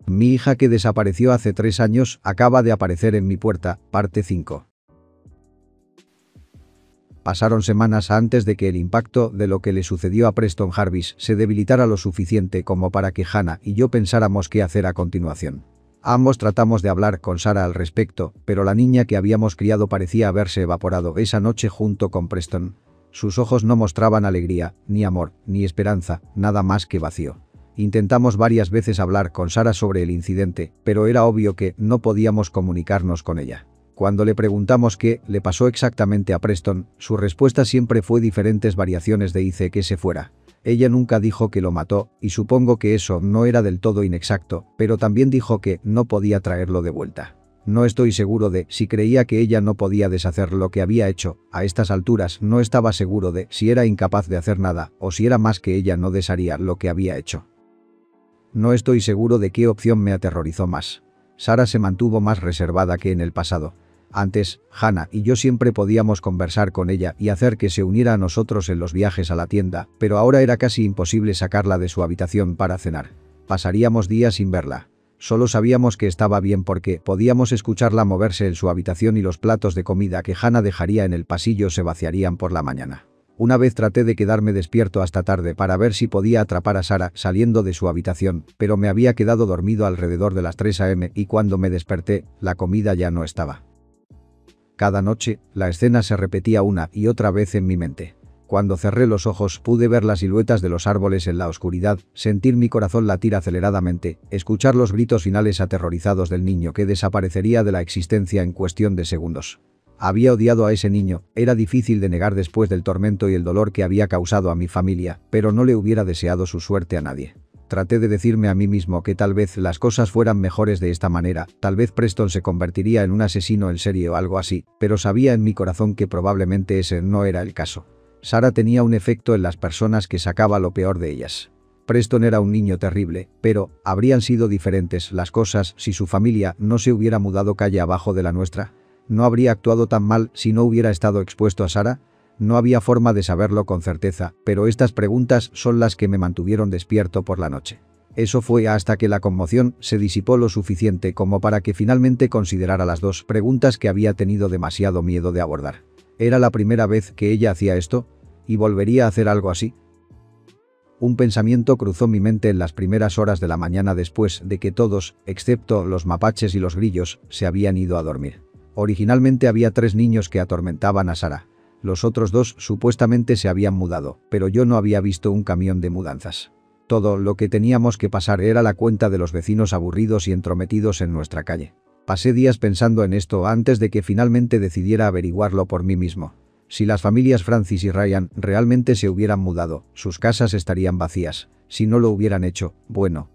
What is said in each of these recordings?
Mi hija que desapareció hace 3 años acaba de aparecer en mi puerta, parte 5. Pasaron semanas antes de que el impacto de lo que le sucedió a Preston Jarvis se debilitara lo suficiente como para que Hannah y yo pensáramos qué hacer a continuación. Ambos tratamos de hablar con Sarah al respecto, pero la niña que habíamos criado parecía haberse evaporado esa noche junto con Preston. Sus ojos no mostraban alegría, ni amor, ni esperanza, nada más que vacío. Intentamos varias veces hablar con Sarah sobre el incidente, pero era obvio que no podíamos comunicarnos con ella. Cuando le preguntamos qué le pasó exactamente a Preston, su respuesta siempre fue diferentes variaciones de hice que se fuera. Ella nunca dijo que lo mató, y supongo que eso no era del todo inexacto, pero también dijo que no podía traerlo de vuelta. No estoy seguro de si creía que ella no podía deshacer lo que había hecho. A estas alturas no estaba seguro de si era incapaz de hacer nada o si era más que ella no desharía lo que había hecho. No estoy seguro de qué opción me aterrorizó más. Sarah se mantuvo más reservada que en el pasado. Antes, Hannah y yo siempre podíamos conversar con ella y hacer que se uniera a nosotros en los viajes a la tienda, pero ahora era casi imposible sacarla de su habitación para cenar. Pasaríamos días sin verla. Solo sabíamos que estaba bien porque podíamos escucharla moverse en su habitación y los platos de comida que Hannah dejaría en el pasillo se vaciarían por la mañana. Una vez traté de quedarme despierto hasta tarde para ver si podía atrapar a Sarah saliendo de su habitación, pero me había quedado dormido alrededor de las 3 a.m. y cuando me desperté, la comida ya no estaba. Cada noche, la escena se repetía una y otra vez en mi mente. Cuando cerré los ojos pude ver las siluetas de los árboles en la oscuridad, sentir mi corazón latir aceleradamente, escuchar los gritos finales aterrorizados del niño que desaparecería de la existencia en cuestión de segundos. Había odiado a ese niño, era difícil de negar después del tormento y el dolor que había causado a mi familia, pero no le hubiera deseado su suerte a nadie. Traté de decirme a mí mismo que tal vez las cosas fueran mejores de esta manera, tal vez Preston se convertiría en un asesino en serie o algo así, pero sabía en mi corazón que probablemente ese no era el caso. Sarah tenía un efecto en las personas que sacaba lo peor de ellas. Preston era un niño terrible, pero ¿habrían sido diferentes las cosas si su familia no se hubiera mudado calle abajo de la nuestra? ¿No habría actuado tan mal si no hubiera estado expuesto a Sarah? No había forma de saberlo con certeza, pero estas preguntas son las que me mantuvieron despierto por la noche. Eso fue hasta que la conmoción se disipó lo suficiente como para que finalmente considerara las 2 preguntas que había tenido demasiado miedo de abordar. ¿Era la primera vez que ella hacía esto? ¿Y volvería a hacer algo así? Un pensamiento cruzó mi mente en las primeras horas de la mañana después de que todos, excepto los mapaches y los grillos, se habían ido a dormir. Originalmente había 3 niños que atormentaban a Sarah. Los otros 2 supuestamente se habían mudado, pero yo no había visto un camión de mudanzas. Todo lo que teníamos que pasar era la cuenta de los vecinos aburridos y entrometidos en nuestra calle. Pasé días pensando en esto antes de que finalmente decidiera averiguarlo por mí mismo. Si las familias Francis y Ryan realmente se hubieran mudado, sus casas estarían vacías. Si no lo hubieran hecho, bueno.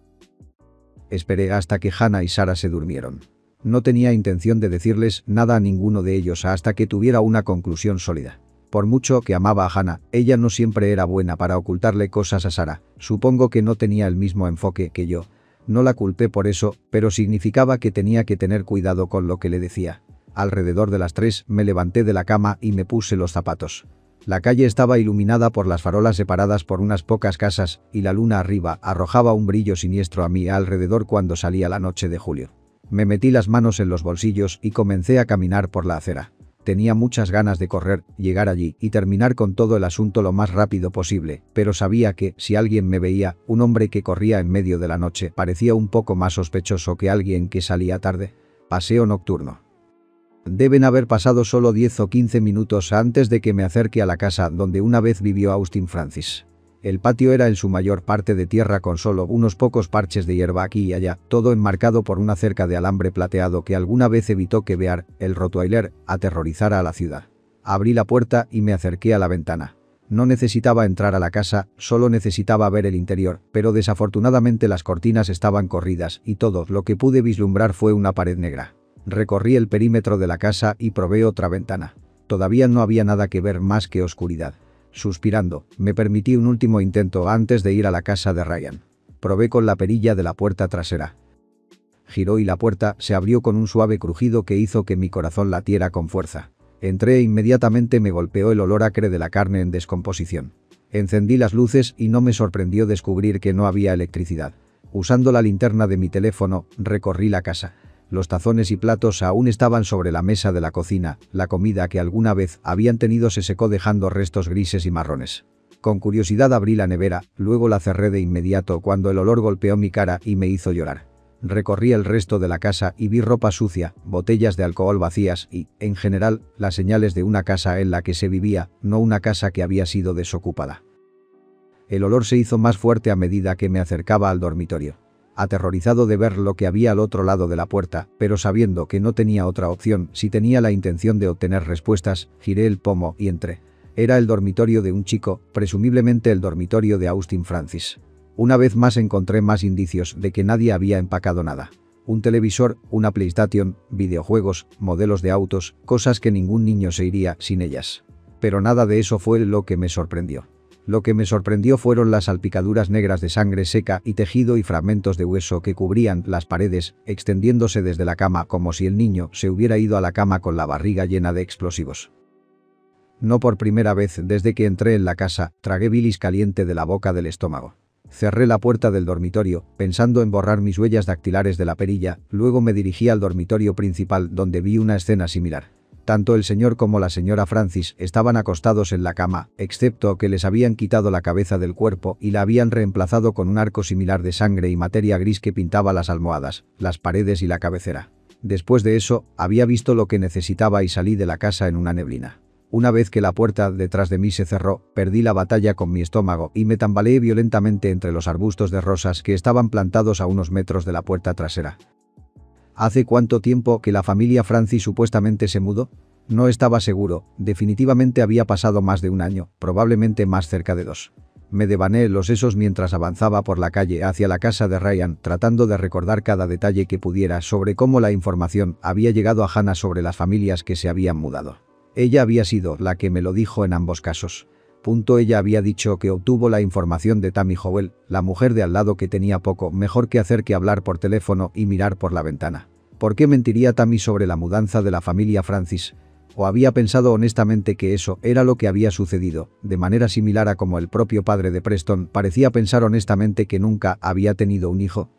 Esperé hasta que Hannah y Sarah se durmieron. No tenía intención de decirles nada a ninguno de ellos hasta que tuviera una conclusión sólida. Por mucho que amaba a Hannah, ella no siempre era buena para ocultarle cosas a Sarah. Supongo que no tenía el mismo enfoque que yo. No la culpé por eso, pero significaba que tenía que tener cuidado con lo que le decía. Alrededor de las 3 me levanté de la cama y me puse los zapatos. La calle estaba iluminada por las farolas separadas por unas pocas casas y la luna arriba arrojaba un brillo siniestro a mi alrededor cuando salía la noche de julio. Me metí las manos en los bolsillos y comencé a caminar por la acera. Tenía muchas ganas de correr, llegar allí y terminar con todo el asunto lo más rápido posible, pero sabía que, si alguien me veía, un hombre que corría en medio de la noche parecía un poco más sospechoso que alguien que salía tarde. Paseo nocturno. Deben haber pasado solo 10 o 15 minutos antes de que me acerque a la casa donde una vez vivió Austin Francis. El patio era en su mayor parte de tierra con solo unos pocos parches de hierba aquí y allá, todo enmarcado por una cerca de alambre plateado que alguna vez evitó que Bear, el rottweiler, aterrorizara a la ciudad. Abrí la puerta y me acerqué a la ventana. No necesitaba entrar a la casa, solo necesitaba ver el interior, pero desafortunadamente las cortinas estaban corridas y todo lo que pude vislumbrar fue una pared negra. Recorrí el perímetro de la casa y probé otra ventana. Todavía no había nada que ver más que oscuridad. Suspirando, me permití un último intento antes de ir a la casa de Ryan. Probé con la perilla de la puerta trasera. Giró y la puerta se abrió con un suave crujido que hizo que mi corazón latiera con fuerza. Entré e inmediatamente me golpeó el olor acre de la carne en descomposición. Encendí las luces y no me sorprendió descubrir que no había electricidad. Usando la linterna de mi teléfono, recorrí la casa. Los tazones y platos aún estaban sobre la mesa de la cocina, la comida que alguna vez habían tenido se secó dejando restos grises y marrones. Con curiosidad abrí la nevera, luego la cerré de inmediato cuando el olor golpeó mi cara y me hizo llorar. Recorrí el resto de la casa y vi ropa sucia, botellas de alcohol vacías y, en general, las señales de una casa en la que se vivía, no una casa que había sido desocupada. El olor se hizo más fuerte a medida que me acercaba al dormitorio. Aterrorizado de ver lo que había al otro lado de la puerta, pero sabiendo que no tenía otra opción si tenía la intención de obtener respuestas, giré el pomo y entré. Era el dormitorio de un chico, presumiblemente el dormitorio de Austin Francis. Una vez más encontré más indicios de que nadie había empacado nada. Un televisor, una PlayStation, videojuegos, modelos de autos, cosas que ningún niño se iría sin ellas. Pero nada de eso fue lo que me sorprendió. Lo que me sorprendió fueron las salpicaduras negras de sangre seca y tejido y fragmentos de hueso que cubrían las paredes, extendiéndose desde la cama como si el niño se hubiera ido a la cama con la barriga llena de explosivos. No por primera vez desde que entré en la casa, tragué bilis caliente de la boca del estómago. Cerré la puerta del dormitorio, pensando en borrar mis huellas dactilares de la perilla, luego me dirigí al dormitorio principal donde vi una escena similar. Tanto el señor como la señora Francis estaban acostados en la cama, excepto que les habían quitado la cabeza del cuerpo y la habían reemplazado con un arco similar de sangre y materia gris que pintaba las almohadas, las paredes y la cabecera. Después de eso, había visto lo que necesitaba y salí de la casa en una neblina. Una vez que la puerta detrás de mí se cerró, perdí la batalla con mi estómago y me tambaleé violentamente entre los arbustos de rosas que estaban plantados a unos metros de la puerta trasera. ¿Hace cuánto tiempo que la familia Francis supuestamente se mudó? No estaba seguro, definitivamente había pasado más de un año, probablemente más cerca de 2. Me devané los sesos mientras avanzaba por la calle hacia la casa de Ryan, tratando de recordar cada detalle que pudiera sobre cómo la información había llegado a Hannah sobre las familias que se habían mudado. Ella había sido la que me lo dijo en ambos casos. Ella había dicho que obtuvo la información de Tammy Howell, la mujer de al lado que tenía poco mejor que hacer que hablar por teléfono y mirar por la ventana. ¿Por qué mentiría Tammy sobre la mudanza de la familia Francis? ¿O había pensado honestamente que eso era lo que había sucedido, de manera similar a como el propio padre de Preston parecía pensar honestamente que nunca había tenido un hijo?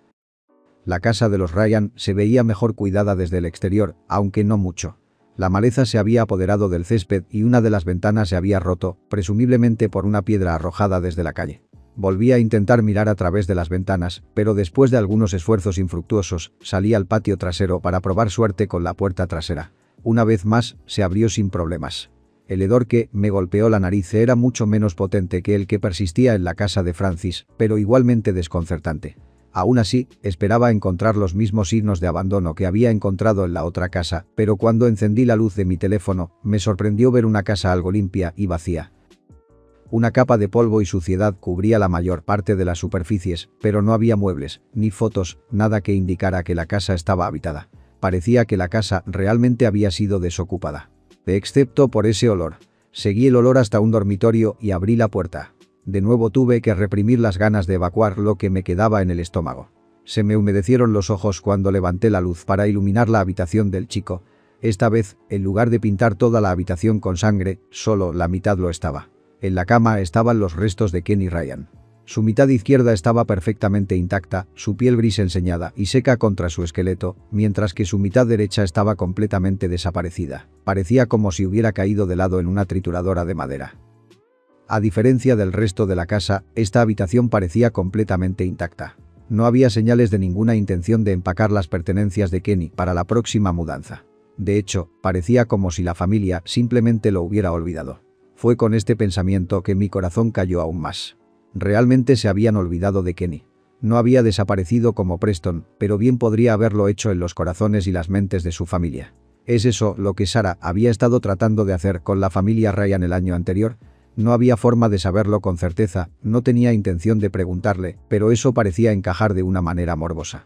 La casa de los Ryan se veía mejor cuidada desde el exterior, aunque no mucho. La maleza se había apoderado del césped y una de las ventanas se había roto, presumiblemente por una piedra arrojada desde la calle. Volví a intentar mirar a través de las ventanas, pero después de algunos esfuerzos infructuosos, salí al patio trasero para probar suerte con la puerta trasera. Una vez más, se abrió sin problemas. El hedor que me golpeó la nariz era mucho menos potente que el que persistía en la casa de Francis, pero igualmente desconcertante. Aún así, esperaba encontrar los mismos signos de abandono que había encontrado en la otra casa, pero cuando encendí la luz de mi teléfono, me sorprendió ver una casa algo limpia y vacía. Una capa de polvo y suciedad cubría la mayor parte de las superficies, pero no había muebles, ni fotos, nada que indicara que la casa estaba habitada. Parecía que la casa realmente había sido desocupada. Excepto por ese olor. Seguí el olor hasta un dormitorio y abrí la puerta. De nuevo tuve que reprimir las ganas de evacuar lo que me quedaba en el estómago. Se me humedecieron los ojos cuando levanté la luz para iluminar la habitación del chico. Esta vez, en lugar de pintar toda la habitación con sangre, solo la mitad lo estaba. En la cama estaban los restos de Kenny Ryan. Su mitad izquierda estaba perfectamente intacta, su piel gris enseñada y seca contra su esqueleto, mientras que su mitad derecha estaba completamente desaparecida. Parecía como si hubiera caído de lado en una trituradora de madera. A diferencia del resto de la casa, esta habitación parecía completamente intacta. No había señales de ninguna intención de empacar las pertenencias de Kenny para la próxima mudanza. De hecho, parecía como si la familia simplemente lo hubiera olvidado. Fue con este pensamiento que mi corazón cayó aún más. Realmente se habían olvidado de Kenny. No había desaparecido como Preston, pero bien podría haberlo hecho en los corazones y las mentes de su familia. ¿Es eso lo que Sarah había estado tratando de hacer con la familia Ryan el año anterior? No había forma de saberlo con certeza, no tenía intención de preguntarle, pero eso parecía encajar de una manera morbosa.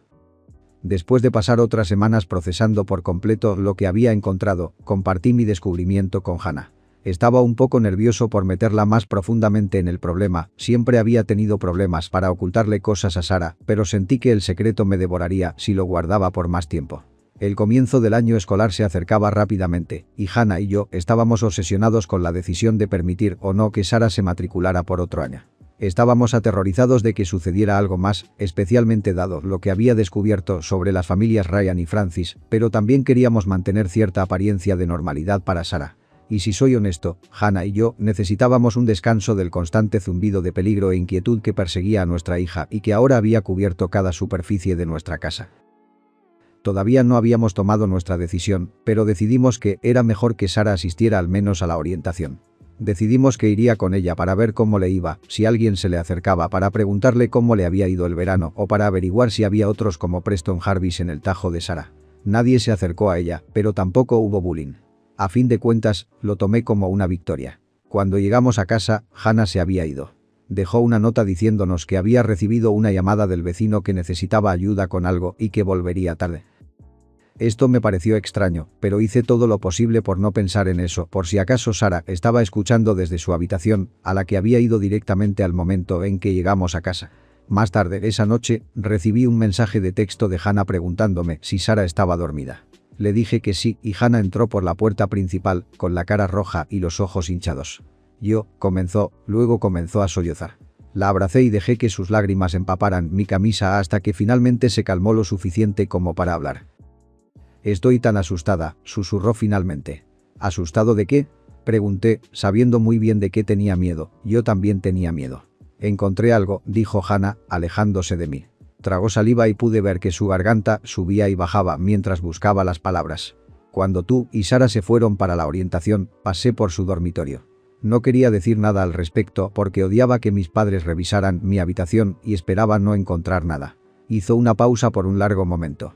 Después de pasar otras semanas procesando por completo lo que había encontrado, compartí mi descubrimiento con Hannah. Estaba un poco nervioso por meterla más profundamente en el problema, siempre había tenido problemas para ocultarle cosas a Sarah, pero sentí que el secreto me devoraría si lo guardaba por más tiempo. El comienzo del año escolar se acercaba rápidamente, y Hannah y yo estábamos obsesionados con la decisión de permitir o no que Sarah se matriculara por otro año. Estábamos aterrorizados de que sucediera algo más, especialmente dado lo que había descubierto sobre las familias Ryan y Francis, pero también queríamos mantener cierta apariencia de normalidad para Sarah. Y si soy honesto, Hannah y yo necesitábamos un descanso del constante zumbido de peligro e inquietud que perseguía a nuestra hija y que ahora había cubierto cada superficie de nuestra casa. Todavía no habíamos tomado nuestra decisión, pero decidimos que era mejor que Sarah asistiera al menos a la orientación. Decidimos que iría con ella para ver cómo le iba, si alguien se le acercaba para preguntarle cómo le había ido el verano o para averiguar si había otros como Preston Jarvis en el tajo de Sarah. Nadie se acercó a ella, pero tampoco hubo bullying. A fin de cuentas, lo tomé como una victoria. Cuando llegamos a casa, Hannah se había ido. Dejó una nota diciéndonos que había recibido una llamada del vecino que necesitaba ayuda con algo y que volvería tarde. Esto me pareció extraño, pero hice todo lo posible por no pensar en eso, por si acaso Sarah estaba escuchando desde su habitación, a la que había ido directamente al momento en que llegamos a casa. Más tarde esa noche, recibí un mensaje de texto de Hannah preguntándome si Sarah estaba dormida. Le dije que sí y Hannah entró por la puerta principal, con la cara roja y los ojos hinchados. Luego comenzó a sollozar. La abracé y dejé que sus lágrimas empaparan mi camisa hasta que finalmente se calmó lo suficiente como para hablar. «Estoy tan asustada», susurró finalmente. «¿Asustado de qué?», pregunté, sabiendo muy bien de qué tenía miedo. Yo también tenía miedo. «Encontré algo», dijo Hannah, alejándose de mí. Tragó saliva y pude ver que su garganta subía y bajaba mientras buscaba las palabras. «Cuando tú y Sarah se fueron para la orientación, pasé por su dormitorio. No quería decir nada al respecto porque odiaba que mis padres revisaran mi habitación y esperaba no encontrar nada». Hizo una pausa por un largo momento.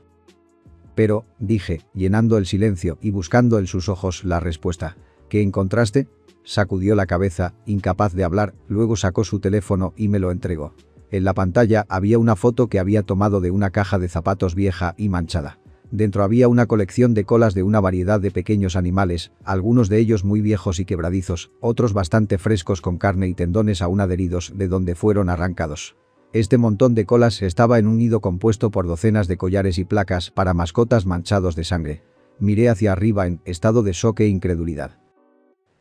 «Pero», dije, llenando el silencio y buscando en sus ojos la respuesta. «¿Qué encontraste?». Sacudió la cabeza, incapaz de hablar, luego sacó su teléfono y me lo entregó. En la pantalla había una foto que había tomado de una caja de zapatos vieja y manchada. Dentro había una colección de colas de una variedad de pequeños animales, algunos de ellos muy viejos y quebradizos, otros bastante frescos con carne y tendones aún adheridos de donde fueron arrancados. Este montón de colas estaba en un nido compuesto por docenas de collares y placas para mascotas manchados de sangre. Miré hacia arriba en estado de shock e incredulidad.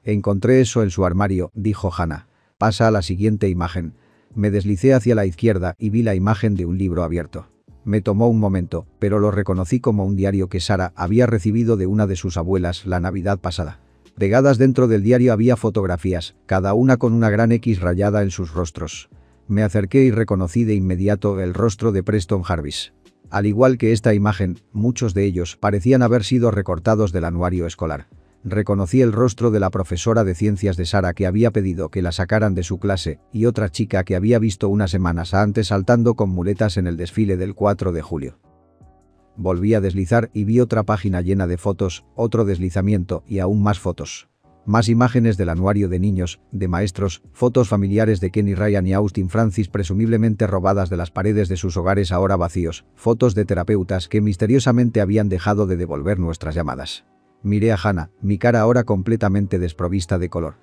«Encontré eso en su armario», dijo Hannah. «Pasa a la siguiente imagen». Me deslicé hacia la izquierda y vi la imagen de un libro abierto. Me tomó un momento, pero lo reconocí como un diario que Sarah había recibido de una de sus abuelas la Navidad pasada. Pegadas dentro del diario había fotografías, cada una con una gran X rayada en sus rostros. Me acerqué y reconocí de inmediato el rostro de Preston Jarvis. Al igual que esta imagen, muchos de ellos parecían haber sido recortados del anuario escolar. Reconocí el rostro de la profesora de ciencias de Sarah que había pedido que la sacaran de su clase y otra chica que había visto unas semanas antes saltando con muletas en el desfile del 4 de julio. Volví a deslizar y vi otra página llena de fotos, otro deslizamiento y aún más fotos. Más imágenes del anuario de niños, de maestros, fotos familiares de Kenny Ryan y Austin Francis presumiblemente robadas de las paredes de sus hogares ahora vacíos, fotos de terapeutas que misteriosamente habían dejado de devolver nuestras llamadas. Miré a Hannah, mi cara ahora completamente desprovista de color.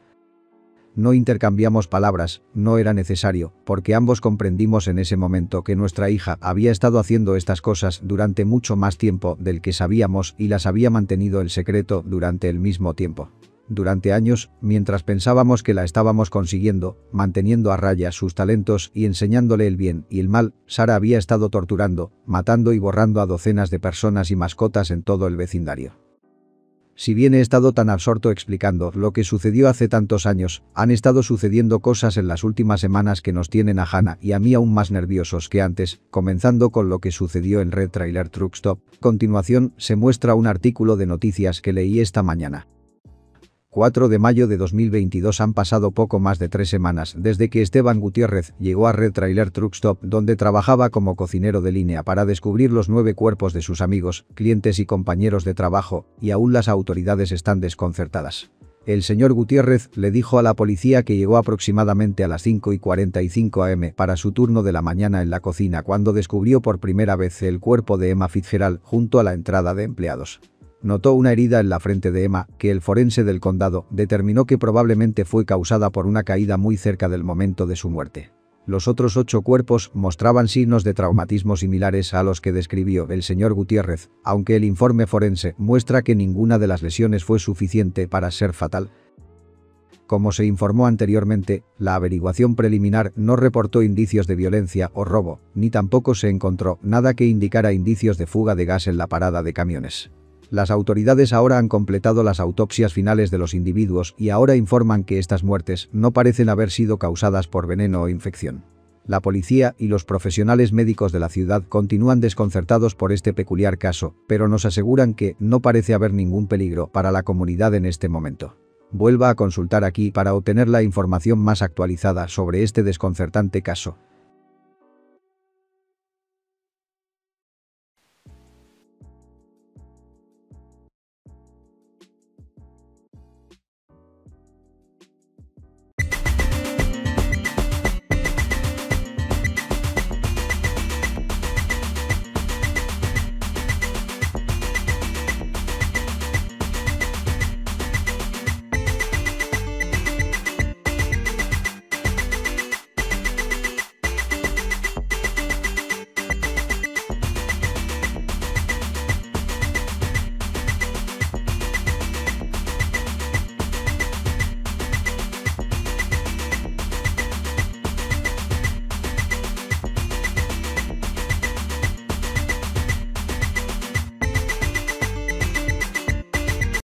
No intercambiamos palabras, no era necesario, porque ambos comprendimos en ese momento que nuestra hija había estado haciendo estas cosas durante mucho más tiempo del que sabíamos y las había mantenido en secreto durante el mismo tiempo. Durante años, mientras pensábamos que la estábamos consiguiendo, manteniendo a raya sus talentos y enseñándole el bien y el mal, Sarah había estado torturando, matando y borrando a docenas de personas y mascotas en todo el vecindario. Si bien he estado tan absorto explicando lo que sucedió hace tantos años, han estado sucediendo cosas en las últimas semanas que nos tienen a Hannah y a mí aún más nerviosos que antes, comenzando con lo que sucedió en Red Trailer Truck Stop. A continuación, se muestra un artículo de noticias que leí esta mañana. 4 de mayo de 2022 han pasado poco más de 3 semanas desde que Esteban Gutiérrez llegó a Red Trailer Truck Stop donde trabajaba como cocinero de línea para descubrir los 9 cuerpos de sus amigos, clientes y compañeros de trabajo, y aún las autoridades están desconcertadas. El señor Gutiérrez le dijo a la policía que llegó aproximadamente a las 5:45 am para su turno de la mañana en la cocina cuando descubrió por primera vez el cuerpo de Emma Fitzgerald junto a la entrada de empleados. Notó una herida en la frente de Emma, que el forense del condado determinó que probablemente fue causada por una caída muy cerca del momento de su muerte. Los otros 8 cuerpos mostraban signos de traumatismo similares a los que describió el señor Gutiérrez, aunque el informe forense muestra que ninguna de las lesiones fue suficiente para ser fatal. Como se informó anteriormente, la averiguación preliminar no reportó indicios de violencia o robo, ni tampoco se encontró nada que indicara indicios de fuga de gas en la parada de camiones. Las autoridades ahora han completado las autopsias finales de los individuos y ahora informan que estas muertes no parecen haber sido causadas por veneno o infección. La policía y los profesionales médicos de la ciudad continúan desconcertados por este peculiar caso, pero nos aseguran que no parece haber ningún peligro para la comunidad en este momento. Vuelva a consultar aquí para obtener la información más actualizada sobre este desconcertante caso.